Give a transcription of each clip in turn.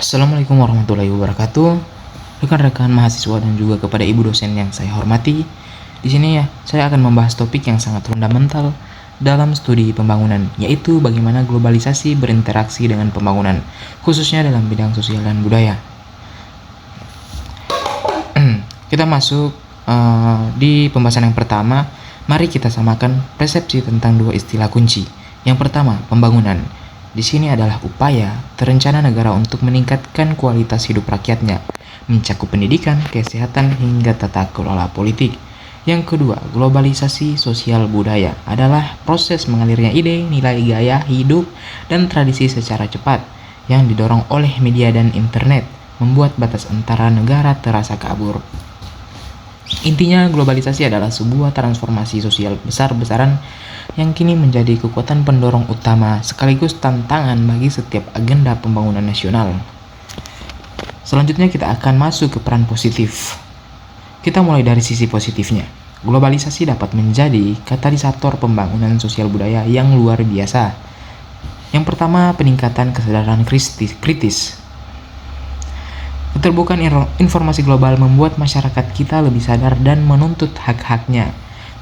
Assalamualaikum warahmatullahi wabarakatuh. Rekan-rekan mahasiswa dan juga kepada ibu dosen yang saya hormati. Di sini saya akan membahas topik yang sangat fundamental dalam studi pembangunan, yaitu bagaimana globalisasi berinteraksi dengan pembangunan, khususnya dalam bidang sosial dan budaya. Kita masuk di pembahasan yang pertama. Mari kita samakan persepsi tentang dua istilah kunci. Yang pertama, pembangunan. Di sini adalah upaya terencana negara untuk meningkatkan kualitas hidup rakyatnya, mencakup pendidikan, kesehatan, hingga tata kelola politik. Yang kedua, globalisasi sosial budaya adalah proses mengalirnya ide, nilai gaya hidup, dan tradisi secara cepat yang didorong oleh media dan internet, membuat batas antara negara terasa kabur. Intinya, globalisasi adalah sebuah transformasi sosial besar-besaran yang kini menjadi kekuatan pendorong utama sekaligus tantangan bagi setiap agenda pembangunan nasional. Selanjutnya kita akan masuk ke peran positif. Kita mulai dari sisi positifnya. Globalisasi dapat menjadi katalisator pembangunan sosial budaya yang luar biasa. Yang pertama, peningkatan kesadaran kritis. Keterbukaan informasi global membuat masyarakat kita lebih sadar dan menuntut hak-haknya.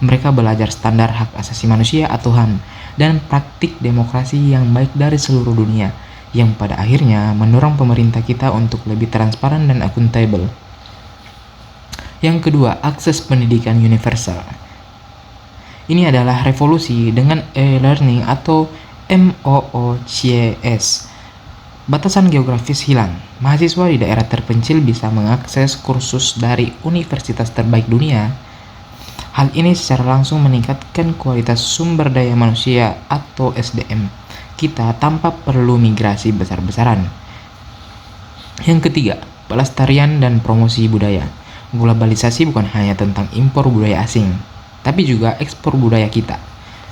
Mereka belajar standar hak asasi manusia atau HAM dan praktik demokrasi yang baik dari seluruh dunia, yang pada akhirnya mendorong pemerintah kita untuk lebih transparan dan akuntabel. Yang kedua, akses pendidikan universal. Ini adalah revolusi dengan e-learning atau MOOCs. Batasan geografis hilang. Mahasiswa di daerah terpencil bisa mengakses kursus dari universitas terbaik dunia. Hal ini secara langsung meningkatkan kualitas sumber daya manusia atau SDM kita tanpa perlu migrasi besar-besaran. Yang ketiga, pelestarian dan promosi budaya. Globalisasi bukan hanya tentang impor budaya asing, tapi juga ekspor budaya kita.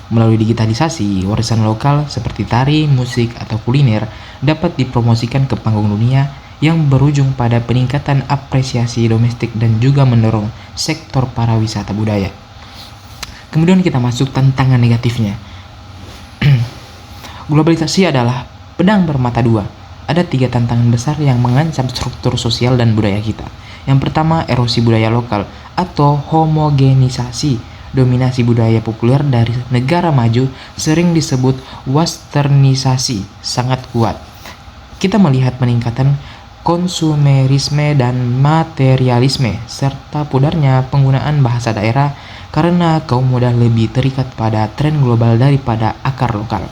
Melalui digitalisasi, warisan lokal seperti tari, musik, atau kuliner dapat dipromosikan ke panggung dunia yang berujung pada peningkatan apresiasi domestik dan juga mendorong sektor pariwisata budaya. Kemudian kita masuk tantangan negatifnya. Globalisasi adalah pedang bermata dua. Ada 3 tantangan besar yang mengancam struktur sosial dan budaya kita. Yang pertama, erosi budaya lokal atau homogenisasi. Dominasi budaya populer dari negara maju sering disebut westernisasi sangat kuat. Kita melihat peningkatan konsumerisme dan materialisme, serta pudarnya penggunaan bahasa daerah karena kaum muda lebih terikat pada tren global daripada akar lokal.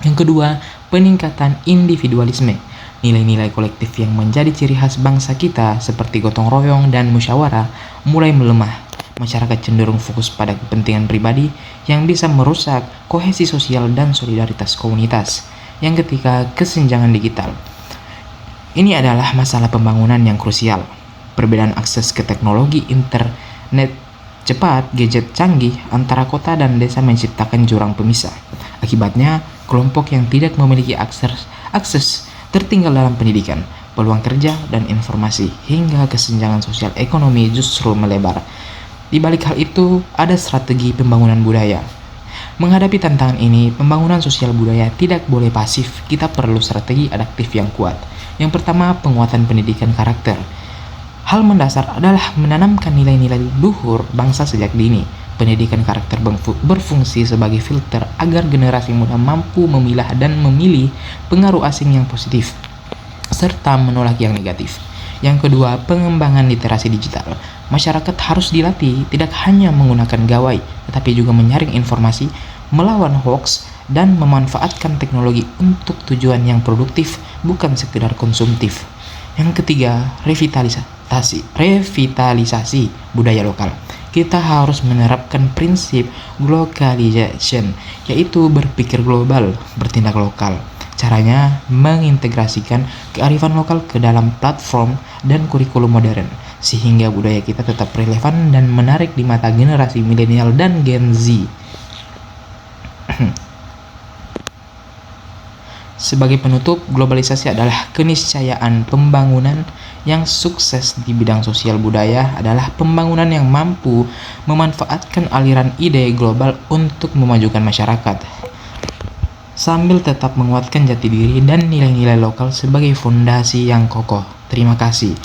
Yang kedua, peningkatan individualisme. Nilai-nilai kolektif yang menjadi ciri khas bangsa kita seperti gotong royong dan musyawarah mulai melemah. Masyarakat cenderung fokus pada kepentingan pribadi yang bisa merusak kohesi sosial dan solidaritas komunitas. Yang ketiga, kesenjangan digital. Ini adalah masalah pembangunan yang krusial. Perbedaan akses ke teknologi internet cepat, gadget canggih antara kota dan desa menciptakan jurang pemisah. Akibatnya, kelompok yang tidak memiliki akses tertinggal dalam pendidikan, peluang kerja, dan informasi, hingga kesenjangan sosial ekonomi justru melebar. Di balik hal itu, ada strategi pembangunan budaya. Menghadapi tantangan ini, pembangunan sosial budaya tidak boleh pasif. Kita perlu strategi adaptif yang kuat. Yang pertama, penguatan pendidikan karakter. Hal mendasar adalah menanamkan nilai-nilai luhur bangsa sejak dini. Pendidikan karakter berfungsi sebagai filter agar generasi muda mampu memilah dan memilih pengaruh asing yang positif, serta menolak yang negatif. Yang kedua, pengembangan literasi digital. Masyarakat harus dilatih tidak hanya menggunakan gawai, tetapi juga menyaring informasi, melawan hoax, dan memanfaatkan teknologi untuk tujuan yang produktif, bukan sekedar konsumtif. Yang ketiga, revitalisasi budaya lokal. Kita harus menerapkan prinsip globalization, yaitu berpikir global, bertindak lokal. Caranya mengintegrasikan kearifan lokal ke dalam platform dan kurikulum modern, sehingga budaya kita tetap relevan dan menarik di mata generasi milenial dan Gen Z. Sebagai penutup, globalisasi adalah keniscayaan pembangunan yang sukses di bidang sosial budaya adalah pembangunan yang mampu memanfaatkan aliran ide global untuk memajukan masyarakat. sambil tetap menguatkan jati diri dan nilai-nilai lokal sebagai fondasi yang kokoh. Terima kasih.